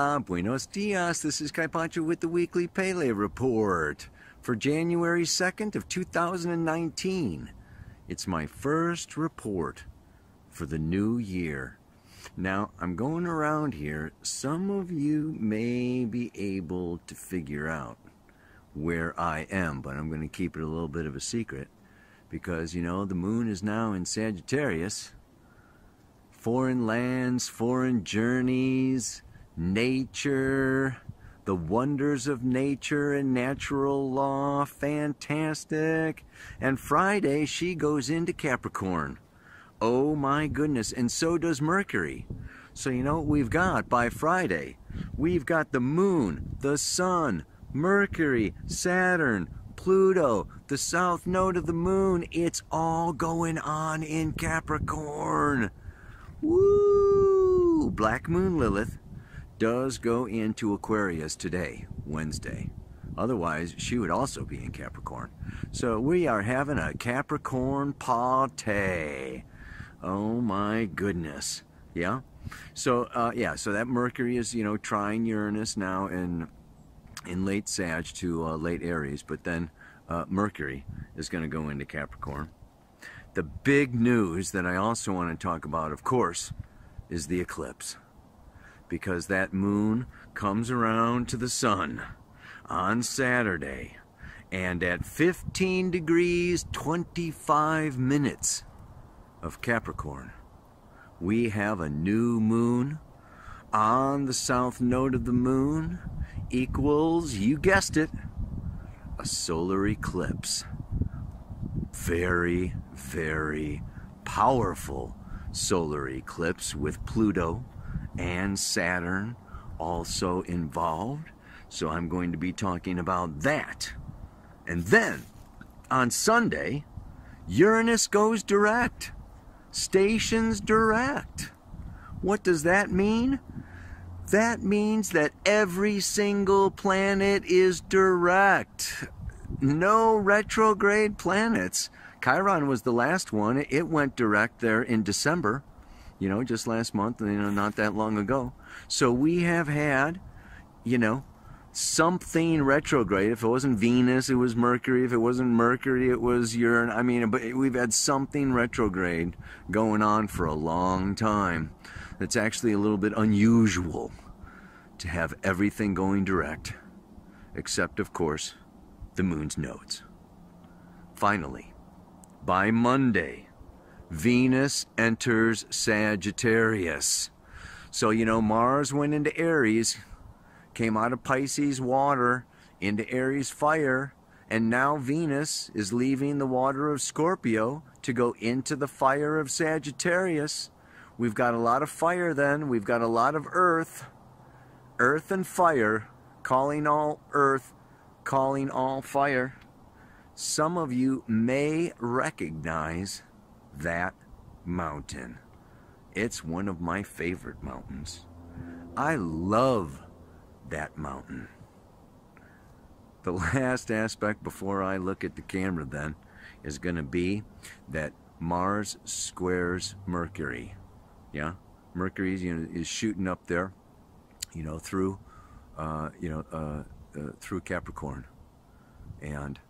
Hola, buenos dias. This is Kai Pancho with the Weekly Pele Report for January 2nd of 2019. It's my first report for the new year. Now, I'm going around here. Some of you may be able to figure out where I am, but I'm going to keep it a little bit of a secret because, you know, the moon is now in Sagittarius. Foreign lands, foreign journeys, nature, the wonders of nature and natural law, fantastic. And Friday, she goes into Capricorn. Oh my goodness, and so does Mercury. So you know what we've got by Friday? We've got the moon, the sun, Mercury, Saturn, Pluto, the south node of the moon. It's all going on in Capricorn. Woo! Black Moon Lilith does go into Aquarius today, Wednesday. Otherwise, she would also be in Capricorn. So we are having a Capricorn party. Oh my goodness. Yeah? So, so that Mercury is, you know, trine Uranus now in late Sag to late Aries, but then Mercury is going to go into Capricorn. The big news that I also want to talk about, of course, is the eclipse. Because that moon comes around to the sun on Saturday, and at 15 degrees 25 minutes of Capricorn, we have a new moon on the south node of the moon equals, you guessed it, a solar eclipse. Very, very powerful solar eclipse with Pluto and Saturn also involved. So I'm going to be talking about that. And then on Sunday, Uranus goes direct. Stations direct. What does that mean? That means that every single planet is direct. No retrograde planets. Chiron was the last one. It went direct there in December, you know, just last month, you know, not that long ago. So we have had, you know, something retrograde. If it wasn't Venus, it was Mercury. If it wasn't Mercury, it was Uranus. I mean, but we've had something retrograde going on for a long time. It's actually a little bit unusual to have everything going direct, except, of course, the moon's nodes. Finally, by Monday, Venus enters Sagittarius. So, you know, Mars went into Aries, came out of Pisces water into Aries fire, and now Venus is leaving the water of Scorpio to go into the fire of Sagittarius. We've got a lot of fire then. We've got a lot of earth. Earth and fire, calling all earth, calling all fire. Some of you may recognize that mountain. It's one of my favorite mountains. I love that mountain. The last aspect before I look at the camera then is going to be that Mars squares Mercury. Yeah, Mercury, you know, is shooting up there, you know, through through Capricorn, and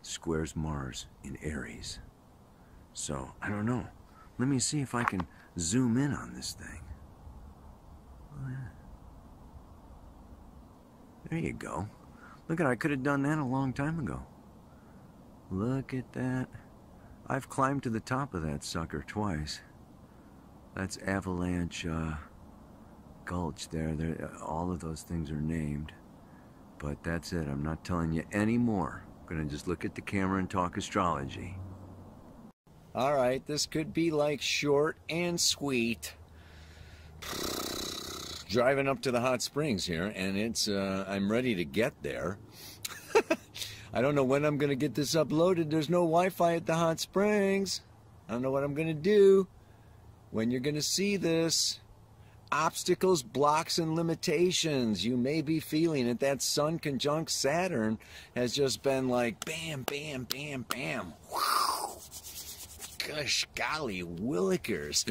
squares Mars in Aries. So I don't know. Let me see if I can zoom in on this thing. Oh, yeah. There you go. Look at it. I could have done that a long time ago. Look at that. I've climbed to the top of that sucker twice. That's Avalanche Gulch there. All of those things are named. But that's it. I'm not telling you any more. I'm going to just look at the camera and talk astrology. Alright, this could be like short and sweet. Driving up to the hot springs here, and it's I'm ready to get there. I don't know when I'm going to get this uploaded. There's no Wi-Fi at the hot springs. I don't know what I'm going to do when you're going to see this. Obstacles, blocks, and limitations. You may be feeling it. That Sun conjunct Saturn has just been like bam, bam, bam, bam. Whew. Gosh, golly, willikers.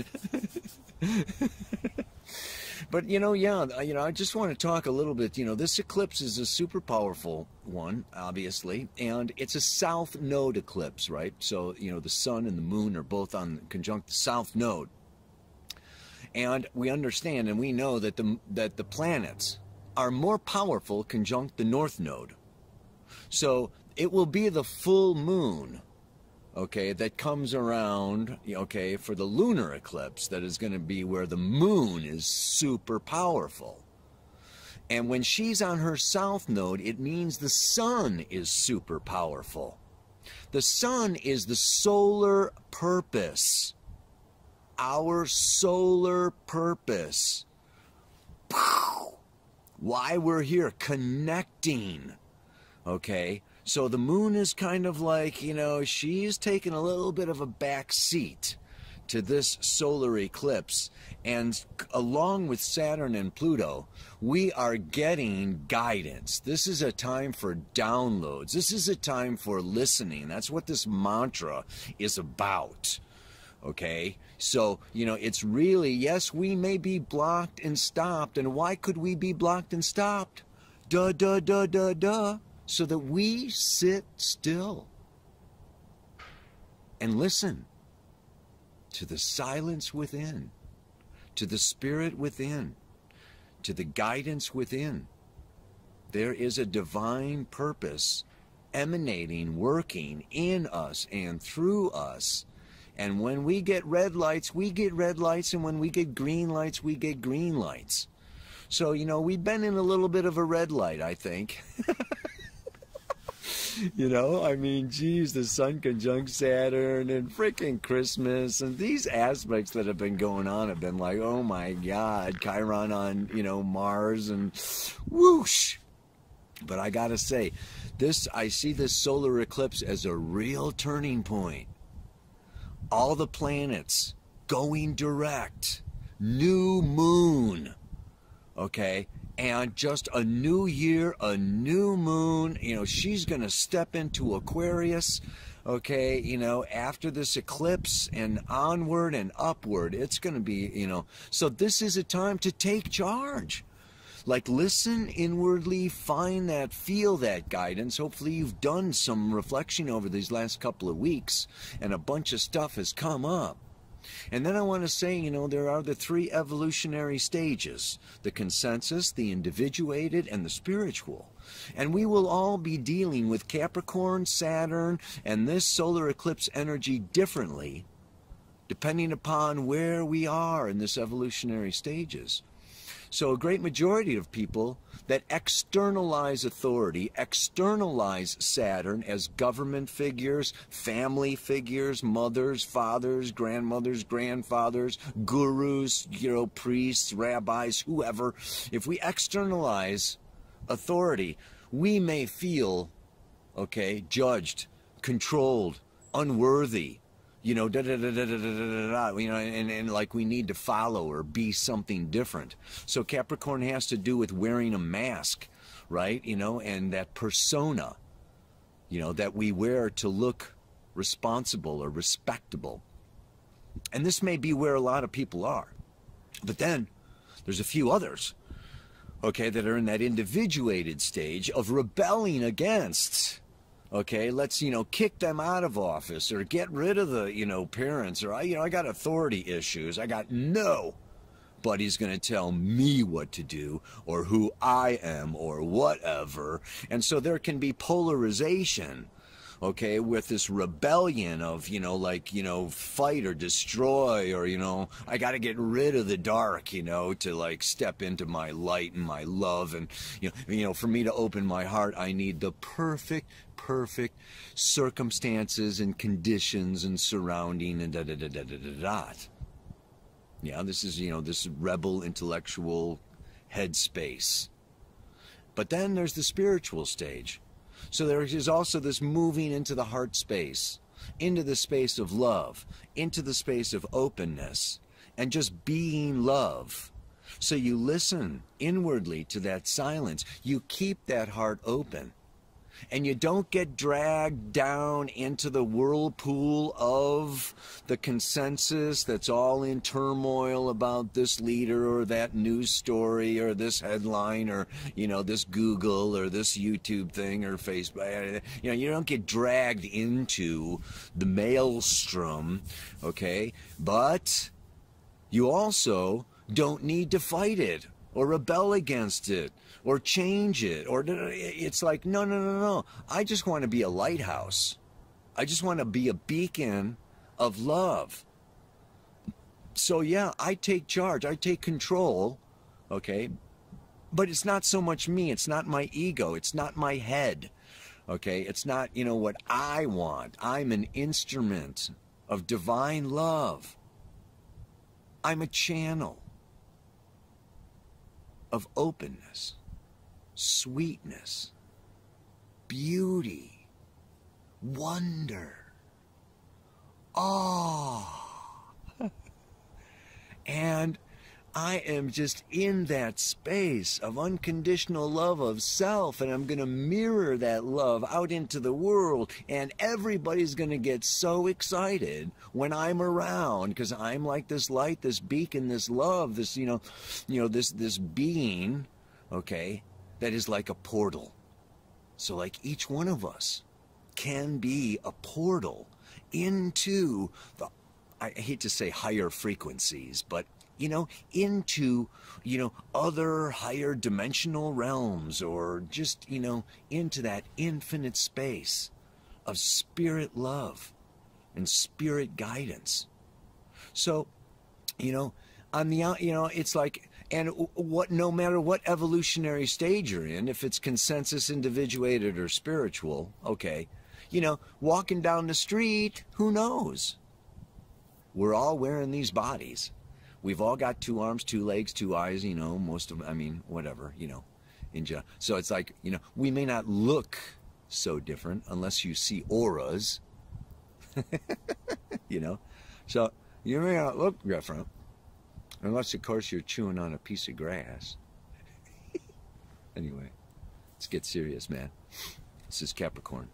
But yeah, I just want to talk a little bit. This eclipse is a super powerful one, obviously, and it's a south node eclipse, right? So the sun and the moon are both on conjunct the south node, and we understand and we know that the planets are more powerful conjunct the north node. So it will be the full moon, okay, that comes around, okay, for the lunar eclipse that is going to be where the moon is super powerful. And when she's on her south node, it means the sun is super powerful. The sun is the solar purpose. Our solar purpose. Why we're here, connecting, okay? So the moon is kind of like, she's taking a little bit of a back seat to this solar eclipse. And along with Saturn and Pluto, we are getting guidance. This is a time for downloads. This is a time for listening. That's what this mantra is about. Okay, so, it's really, yes, we may be blocked and stopped. And why could we be blocked and stopped? So that we sit still and listen to the silence within, to the spirit within, to the guidance within. There is a divine purpose emanating, working in us and through us. And when we get red lights, we get red lights. And when we get green lights, we get green lights. So, we've been in a little bit of a red light, I think. I mean, geez, the sun conjunct Saturn and freaking Christmas and these aspects that have been going on have been like, oh my God, Chiron on, Mars and whoosh. But I gotta say, I see this solar eclipse as a real turning point. All the planets going direct, new moon, okay? And just a new year, a new moon, she's going to step into Aquarius, okay, after this eclipse and onward and upward. It's going to be, so this is a time to take charge. Like, listen inwardly, find that, feel that guidance. Hopefully you've done some reflection over these last couple of weeks and a bunch of stuff has come up. And then I want to say, there are the three evolutionary stages: the consensus, the individuated, and the spiritual. And we will all be dealing with Capricorn, Saturn, and this solar eclipse energy differently, depending upon where we are in this evolutionary stages. So a great majority of people that externalize authority, externalize Saturn as government figures, family figures, mothers, fathers, grandmothers, grandfathers, gurus, priests, rabbis, whoever. If we externalize authority, we may feel, okay, judged, controlled, unworthy, and like we need to follow or be something different. So Capricorn has to do with wearing a mask, right? And that persona, that we wear to look responsible or respectable. And this may be where a lot of people are. But then there's a few others, okay, that are in that individuated stage of rebelling against. Okay, let's, kick them out of office or get rid of the, parents, or, I got authority issues. I got nobody's going to tell me what to do or who I am or whatever. And so there can be polarization, okay, with this rebellion of, fight or destroy, or, I got to get rid of the dark, to like step into my light and my love. And, for me to open my heart, I need the perfect circumstances and conditions and surrounding and Yeah, this is, this rebel intellectual headspace. But then there's the spiritual stage. So there is also this moving into the heart space, into the space of love, into the space of openness, and just being love. So you listen inwardly to that silence. You keep that heart open. and you don't get dragged down into the whirlpool of the consensus that's all in turmoil about this leader or that news story or this headline or, you know, this Google or this YouTube thing or Facebook. You know, you don't get dragged into the maelstrom, okay? But you also don't need to fight it or rebel against it or change it, or it's like, no, no, no, no. I just want to be a lighthouse. I just want to be a beacon of love. So yeah, I take charge, I take control, okay? But it's not so much me, it's not my ego, it's not my head, okay? It's not, you know, what I want. I'm an instrument of divine love. I'm a channel of openness, sweetness, beauty, wonder, awe. And I am just in that space of unconditional love of self, and I'm going to mirror that love out into the world, and everybody's going to get so excited when I'm around, because I'm like this light, this beacon, this love, this, this being, okay, that is like a portal. So like each one of us can be a portal into the, I hate to say higher frequencies, but into, other higher dimensional realms, or just, into that infinite space of spirit love and spirit guidance. So, on the, it's like, and what, no matter what evolutionary stage you're in, if it's consensus, individuated, or spiritual, okay, walking down the street, who knows? We're all wearing these bodies. We've all got 2 arms, 2 legs, 2 eyes, most of them, I mean, whatever, so it's like, we may not look so different unless you see auras, so you may not look different unless, of course, you're chewing on a piece of grass. Anyway, let's get serious, man. This is Capricorn.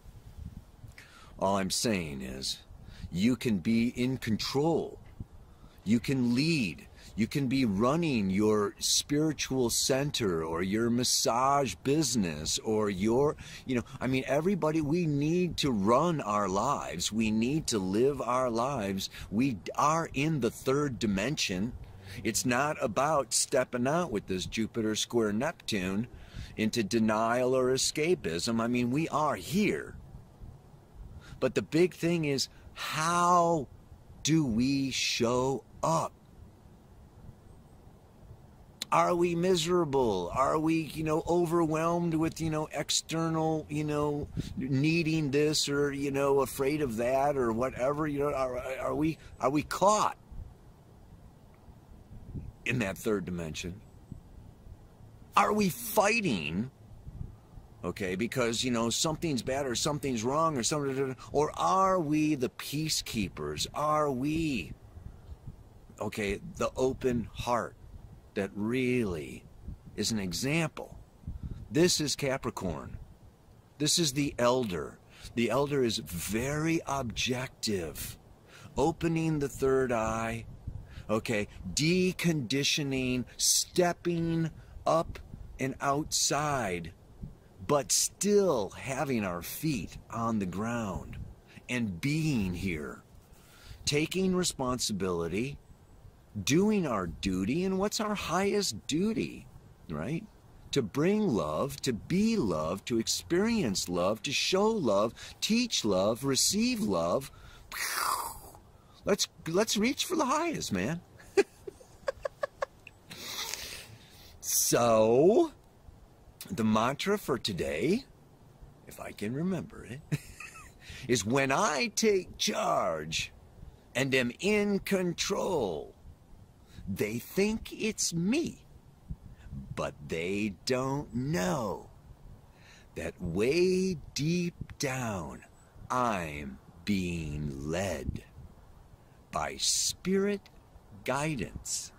All I'm saying is you can be in control. You can lead. You can be running your spiritual center or your massage business or your, everybody, we need to run our lives. We need to live our lives. We are in the 3rd dimension. It's not about stepping out with this Jupiter square Neptune into denial or escapism. I mean, we are here. But the big thing is, how do we show up? Are we miserable? Are we, overwhelmed with, external, needing this or, afraid of that or whatever? Are we caught in that 3rd dimension? Are we fighting? Okay, because, something's bad or something's wrong or something, or are we the peacekeepers? Are we, okay, the open heart that really is an example? This is Capricorn. This is the elder. The elder is very objective, opening the 3rd eye, okay, deconditioning, stepping up and outside, but still having our feet on the ground and being here, taking responsibility, doing our duty. And what's our highest duty, right? To bring love, to be love, to experience love, to show love, teach love, receive love. Let's reach for the highest, man. So, the mantra for today, if I can remember it, is when I take charge and am in control, they think it's me, but they don't know that way deep down I'm being led by spirit guidance,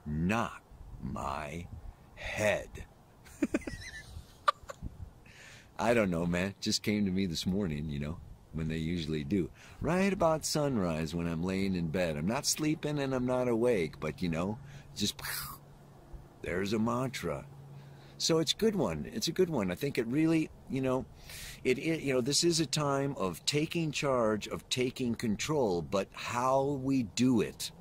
not my head. I don't know, man. Just came to me this morning, you know, when they usually do. Right about sunrise when I'm laying in bed. I'm not sleeping and I'm not awake, but, you know, just there's a mantra. So it's a good one. It's a good one. I think it really, you know, this is a time of taking charge, of taking control, but how we do it.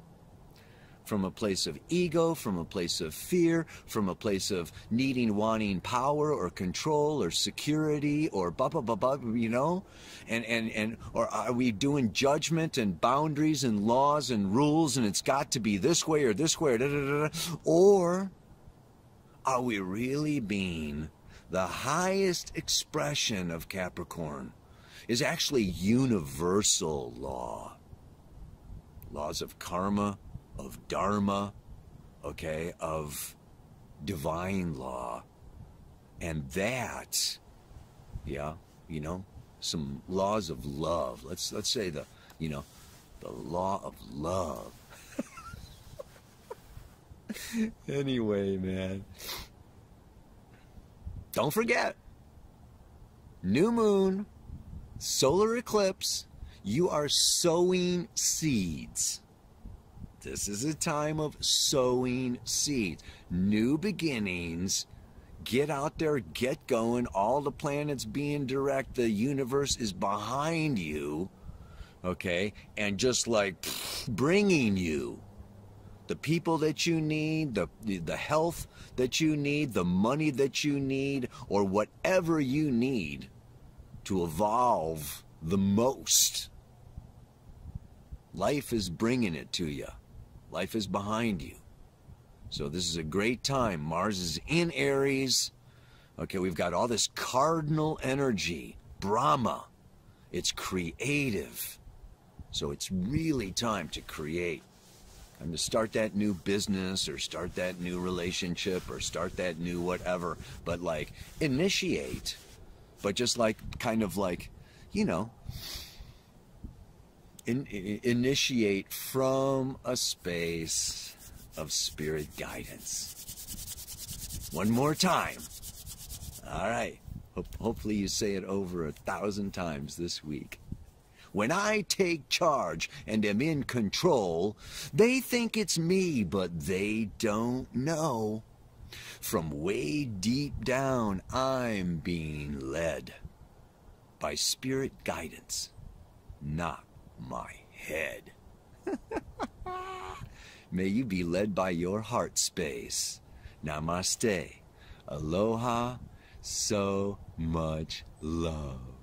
From a place of ego, from a place of fear, from a place of wanting power or control or security or blah, blah, blah, blah, you know? Or are we doing judgment and boundaries and laws and rules and it's got to be this way or this way or da, da, da, da? Or are we really being the highest expression of Capricorn is actually universal law. Laws of karma, of dharma, okay, of divine law. And that, yeah, you know, some laws of love. Let's say the law of love. Anyway, man. Don't forget, new moon, solar eclipse, you are sowing seeds. This is a time of sowing seeds. New beginnings. Get out there, get going. All the planets being direct. The universe is behind you. Okay? And just like bringing you the people that you need, the health that you need, the money that you need, or whatever you need to evolve the most. Life is bringing it to you. Life is behind you. So this is a great time. Mars is in Aries. Okay, we've got all this cardinal energy. Brahma. It's creative. So it's really time to create. Time to start that new business or start that new relationship or start that new whatever. But like initiate. But just like kind of like, you know, initiate from a space of spirit guidance. One more time. All right. Hopefully you say it over 1,000 times this week. When I take charge and am in control, they think it's me, but they don't know. From way deep down, I'm being led by spirit guidance, not my head. May you be led by your heart space. Namaste. Aloha. So much love.